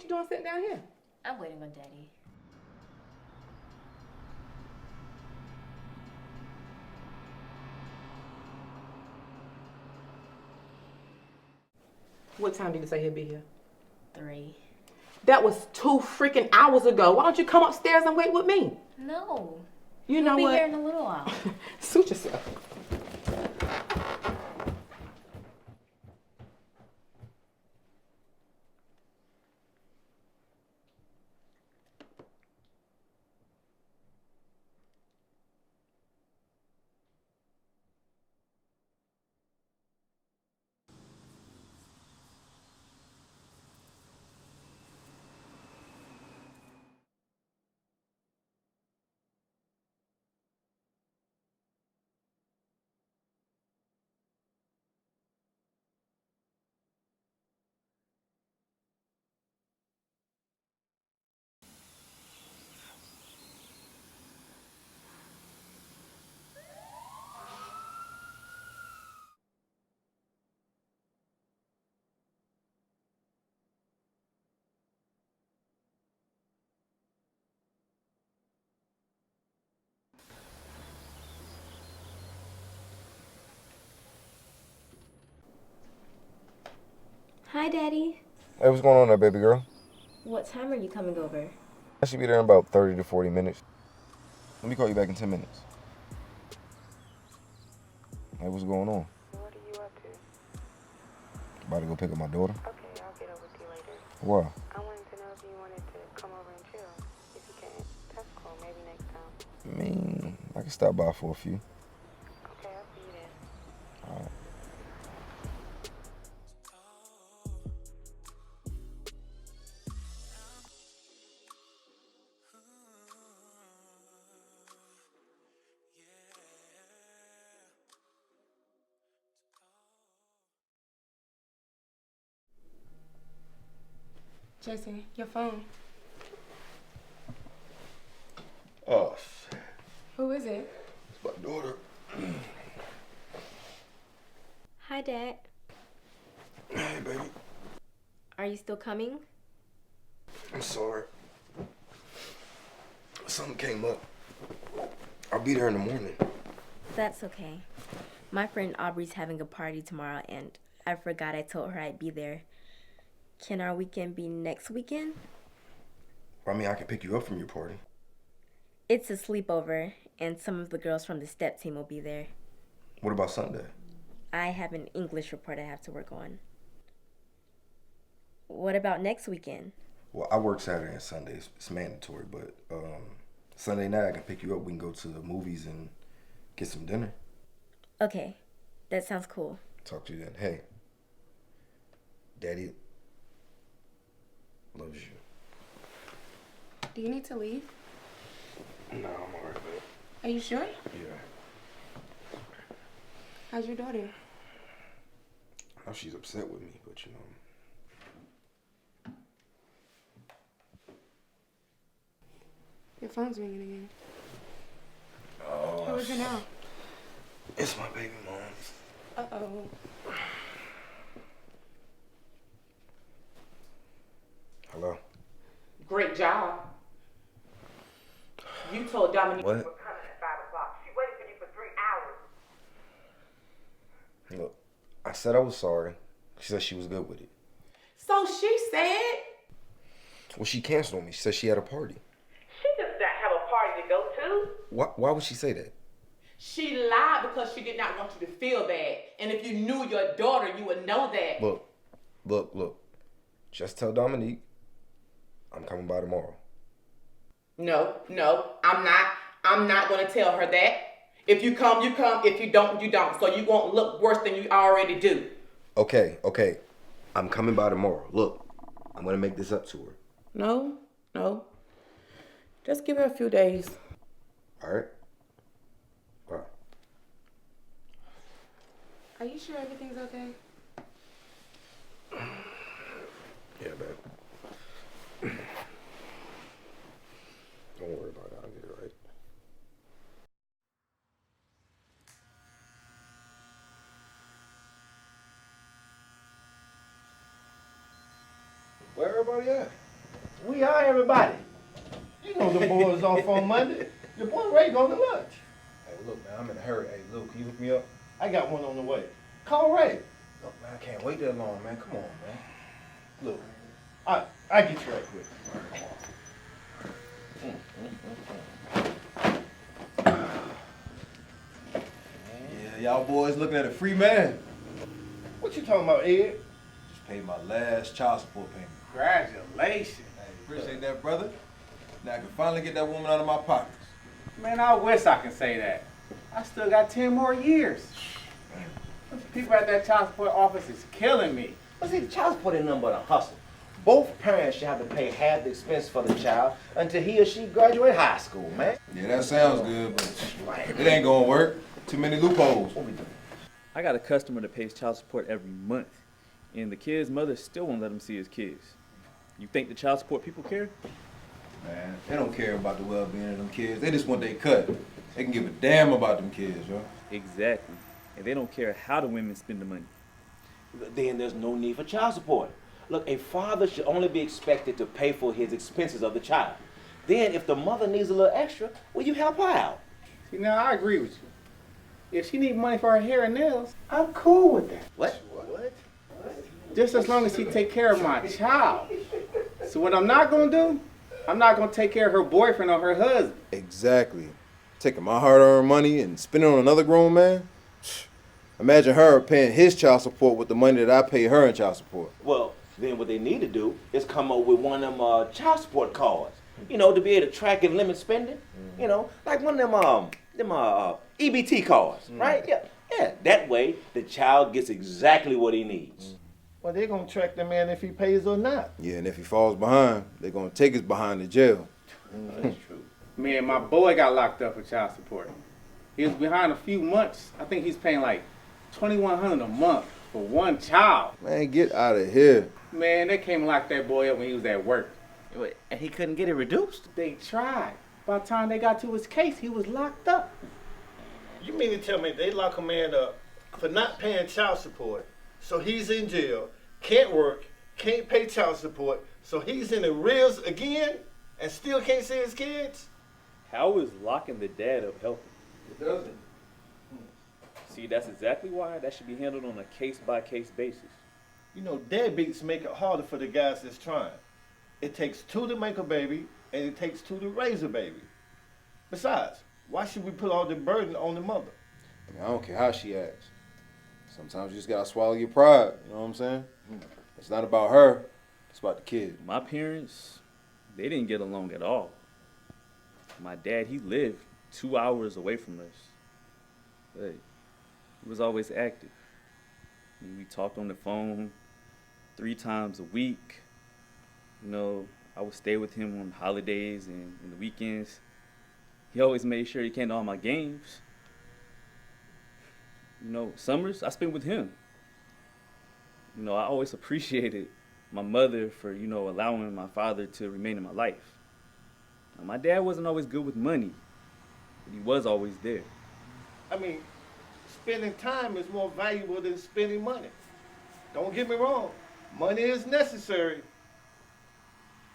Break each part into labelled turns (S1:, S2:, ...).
S1: you doing sitting down here?
S2: I'm waiting on Daddy.
S1: What time did you say he'll be here?
S2: 3.
S1: That was 2 freaking hours ago. Why don't you come upstairs and wait with me?
S2: No.
S1: You know
S2: He'll
S1: what?
S2: be here in a little while.
S1: Suit yourself.
S2: Hi, Daddy.
S3: Hey, what's going on there, baby girl?
S2: What time are you coming over?
S3: I should be there in about 30 to 40 minutes. Let me call you back in 10 minutes. Hey, what's going on?
S4: What are you up to?
S3: About to go pick up my daughter.
S4: Okay, I'll get over to you later.
S3: Why?
S4: I wanted to know if you wanted to come over and chill. If you can, that's cool. Maybe next time.
S3: I mean, I can stop by for a few.
S4: Okay, I'll see you then.
S3: All right.
S1: Jason, your phone.
S3: Oh, shit.
S1: Who is it?
S3: It's my daughter.
S2: Hi, Dad.
S3: Hey, baby.
S2: Are you still coming?
S3: I'm sorry. Something came up. I'll be there in the morning.
S2: That's okay. My friend Aubrey's having a party tomorrow, and I forgot I told her I'd be there. Can our weekend be next weekend?
S3: I mean, I can pick you up from your party.
S2: It's a sleepover, and some of the girls from the step team will be there.
S3: What about Sunday?
S2: I have an English report I have to work on. What about next weekend?
S3: Well, I work Saturday and Sundays. It's mandatory, but Sunday night I can pick you up. We can go to the movies and get some dinner.
S2: Okay, that sounds cool.
S3: Talk to you then. Hey, Daddy loves you.
S1: Do you need to leave?
S3: No, I'm alright, babe.
S1: Are you sure?
S3: Yeah.
S1: How's your daughter?
S3: I know she's upset with me, but you know.
S1: Your phone's ringing again.
S3: Oh.
S1: Who is it now?
S3: It's my baby mom.
S1: Uh-oh.
S3: Hello?
S1: Great job. You told Dominique
S3: What?
S1: you were coming at 5 o'clock. She waited for you for 3 hours.
S3: Look, I said I was sorry. She said she was good with it.
S1: So she said?
S3: Well, she canceled on me. She said she had a party.
S1: She does not have a party to go to.
S3: Why would she say that?
S1: She lied because she did not want you to feel bad. And if you knew your daughter, you would know that.
S3: Look. Just tell Dominique I'm coming by tomorrow.
S1: No, I'm not going to tell her that. If you come, you come. If you don't, you don't. So you won't look worse than you already do.
S3: Okay. I'm coming by tomorrow. Look, I'm going to make this up to her.
S1: No. Just give her a few days.
S3: All right? Bye.
S1: Are you sure everything's okay?
S3: Yeah, babe. Don't worry about it. I'll get it right. Where everybody at?
S5: We are everybody. You know the boys off on Monday. Your boy Ray going to lunch.
S3: Hey, look, man, I'm in a hurry. Hey, Luke, can you hook me up?
S5: I got one on the way. Call Ray.
S3: Look, man, I can't wait that long, man. Come on, man.
S5: Look, I get you right quick.
S3: Yeah, y'all boys looking at a free man.
S5: What you talking about, Ed?
S3: Just paid my last child support payment.
S6: Congratulations.
S3: Hey, appreciate that, brother. Now I can finally get that woman out of my pockets.
S6: Man, I wish I could say that. I still got 10 more years. People at that child support office is killing me.
S5: But see, the child support ain't nothing but a hustle. Both parents should have to pay half the expense for the child until he or she graduate high school, man.
S3: Yeah, that sounds good, but it ain't gonna work. Too many loopholes.
S5: What we doing?
S7: I got a customer that pays child support every month, and the kid's mother still won't let him see his kids. You think the child support people care?
S3: Man, they don't care about the well-being of them kids. They just want their cut. They can give a damn about them kids, yo.
S7: Exactly. And they don't care how the women spend the money.
S8: Then there's no need for child support. Look, a father should only be expected to pay for his expenses of the child. Then if the mother needs a little extra, well, you help her out.
S6: See, now I agree with you. If she needs money for her hair and nails, I'm cool with that.
S8: What?
S6: Just as long as she take care of my child. So what I'm not gonna do, I'm not gonna take care of her boyfriend or her husband.
S3: Exactly. Taking my hard-earned money and spending it on another grown man? Imagine her paying his child support with the money that I pay her in child support.
S8: Well, then what they need to do is come up with one of them child support cards. You know, to be able to track and limit spending. You know, like one of them EBT cards, right? Yeah. That way, the child gets exactly what he needs.
S5: Well, they're going to track the man if he pays or not.
S3: Yeah, and if he falls behind, they're gonna take his behind to jail.
S8: That's true.
S6: Me and my boy got locked up for child support. He was behind a few months. I think he's paying like $2,100 a month for one child.
S3: Man, get out of here.
S6: Man, they came and locked that boy up when he was at work.
S8: And he couldn't get it reduced?
S6: They tried. By the time they got to his case, he was locked up.
S5: You mean to tell me they lock a man up for not paying child support, so he's in jail, can't work, can't pay child support, so he's in arrears again and still can't see his kids?
S7: How is locking the dad up helping?
S3: It doesn't.
S7: See, that's exactly why that should be handled on a case-by-case basis.
S5: You know, deadbeats make it harder for the guys that's trying. It takes two to make a baby, and it takes two to raise a baby. Besides, why should we put all the burden on the mother?
S3: I mean, I don't care how she acts. Sometimes you just gotta swallow your pride, you know what I'm saying? It's not about her, it's about the kid.
S7: My parents, they didn't get along at all. My dad, he lived 2 hours away from us. But he was always active. I mean, we talked on the phone 3 times a week. You know, I would stay with him on holidays and the weekends. He always made sure he came to all my games. You know, summers I spent with him. You know, I always appreciated my mother for, you know, allowing my father to remain in my life. Now, my dad wasn't always good with money, but he was always there.
S5: I mean, spending time is more valuable than spending money. Don't get me wrong, money is necessary,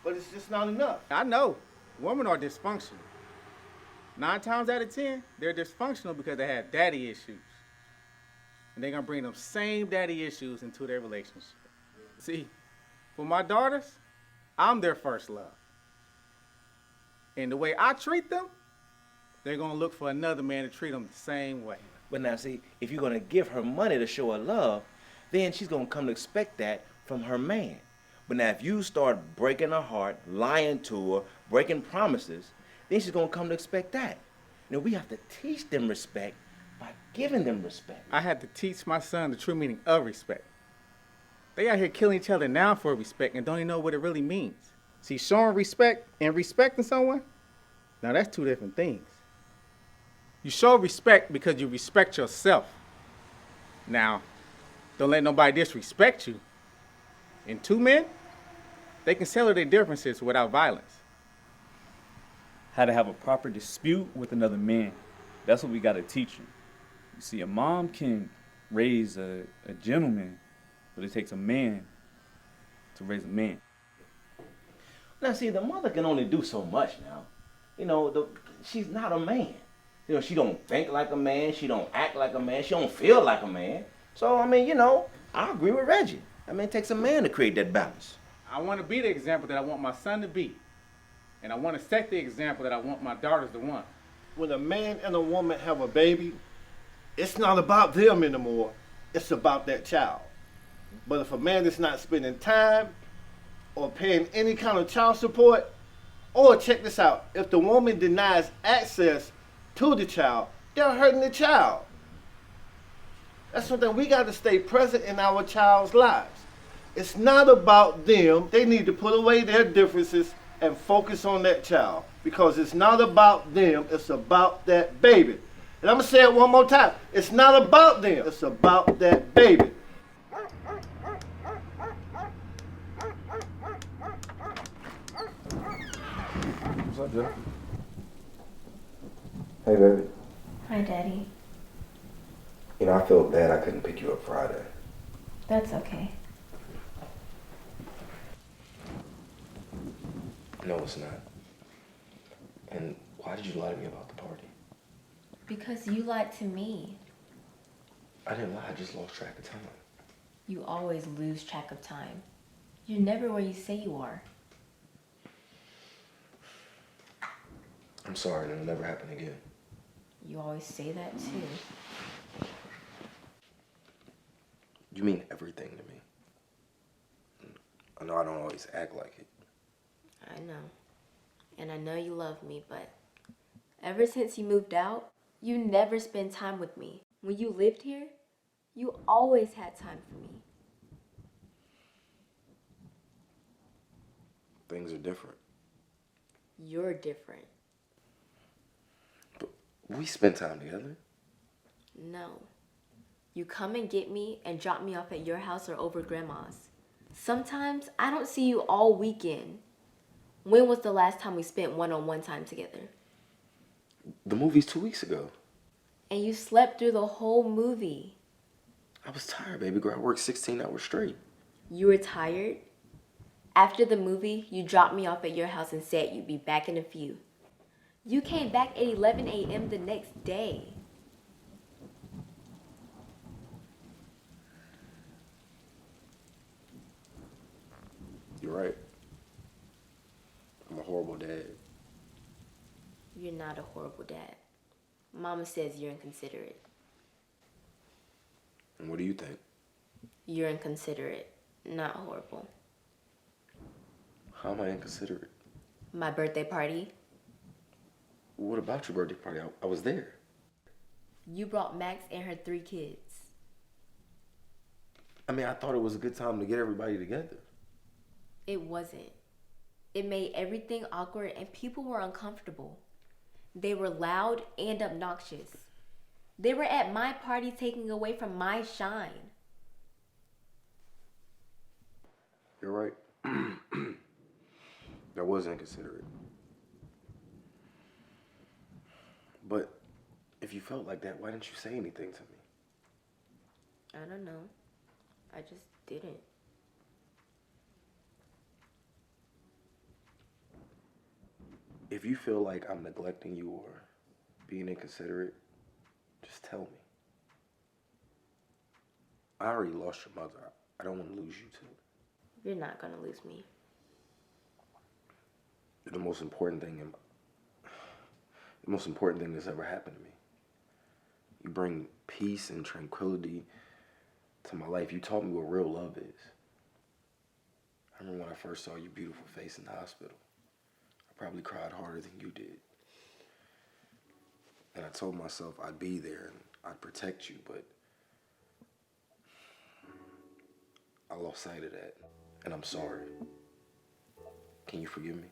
S5: but it's just not enough.
S6: I know. Women are dysfunctional. 9 times out of 10, they're dysfunctional because they have daddy issues. And they're going to bring them same daddy issues into their relationship. See, for my daughters, I'm their first love. And the way I treat them, they're going to look for another man to treat them the same way.
S8: But now, see, if you're going to give her money to show her love, then she's going to come to expect that from her man. But now, if you start breaking her heart, lying to her, breaking promises, then she's going to come to expect that. You know, we have to teach them respect by giving them respect.
S6: I had to teach my son the true meaning of respect. They out here killing each other now for respect and don't even know what it really means. See, showing respect and respecting someone, now that's 2 different things. You show respect because you respect yourself. Now, don't let nobody disrespect you. And 2 men, they can settle their differences without violence.
S7: How to have a proper dispute with another man. That's what we got to teach them. You see, a mom can raise a gentleman, but it takes a man to raise a man.
S8: Now, see, the mother can only do so much now. You know, she's not a man. You know, she don't think like a man. She don't act like a man. She don't feel like a man. So, I mean, you know, I agree with Reggie. I mean, it takes a man to create that balance.
S6: I want to be the example that I want my son to be. And I want to set the example that I want my daughters to want.
S5: When a man and a woman have a baby, it's not about them anymore. It's about that child. But if a man is not spending time or paying any kind of child support, or check this out, if the woman denies access to the child, they're hurting the child. That's something we got to stay present in our child's lives. It's not about them. They need to put away their differences and focus on that child, because it's not about them. It's about that baby. And I'm going to say it one more time. It's not about them. It's about that baby.
S3: What's up, Joe? Hey, baby.
S2: Hi, Daddy.
S3: You know, I feel bad I couldn't pick you up Friday.
S2: That's okay.
S3: No, it's not. And why did you lie to me about the party?
S2: Because you lied to me.
S3: I didn't lie, I just lost track of time.
S2: You always lose track of time. You're never where you say you are.
S3: I'm sorry, it'll never happen again.
S2: You always say that too.
S3: You mean everything to me. I know I don't always act like it.
S2: I know. And I know you love me, but ever since you moved out, you never spend time with me. When you lived here, you always had time for me.
S3: Things are different.
S2: You're different.
S3: But we spend time together.
S2: No. You come and get me and drop me off at your house or over grandma's. Sometimes I don't see you all weekend. When was the last time we spent one-on-one time together?
S3: The movie's 2 weeks ago.
S2: And you slept through the whole movie.
S3: I was tired, baby girl. I worked 16 hours straight.
S2: You were tired? After the movie, you dropped me off at your house and said you'd be back in a few. You came back at 11 a.m. the next day.
S3: You're right. I'm a horrible dad.
S2: You're not a horrible dad. Mama says you're inconsiderate.
S3: And what do you think?
S2: You're inconsiderate, not horrible.
S3: How am I inconsiderate?
S2: My birthday party,
S3: What about your birthday party? I was there.
S2: you brought Max and her 3 kids.
S3: I mean, I thought it was a good time to get everybody together.
S2: It wasn't. It made everything awkward and people were uncomfortable. They were loud and obnoxious. They were at my party taking away from my shine.
S3: You're right. That was inconsiderate. But if you felt like that, why didn't you say anything to me?
S2: I don't know. I just didn't.
S3: If you feel like I'm neglecting you or being inconsiderate, just tell me. I already lost your mother. I don't want to lose you too.
S2: You're not gonna lose me.
S3: You're the most important thing that's ever happened to me. You bring peace and tranquility to my life. You taught me what real love is. I remember when I first saw your beautiful face in the hospital. I probably cried harder than you did. And I told myself I'd be there and I'd protect you, but I lost sight of that. And I'm sorry. Can you forgive me?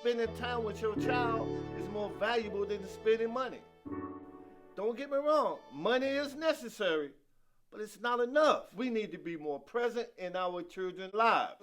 S5: Spending time with your child is more valuable than spending money. Don't get me wrong, money is necessary, But it's not enough. We need to be more present in our children's lives.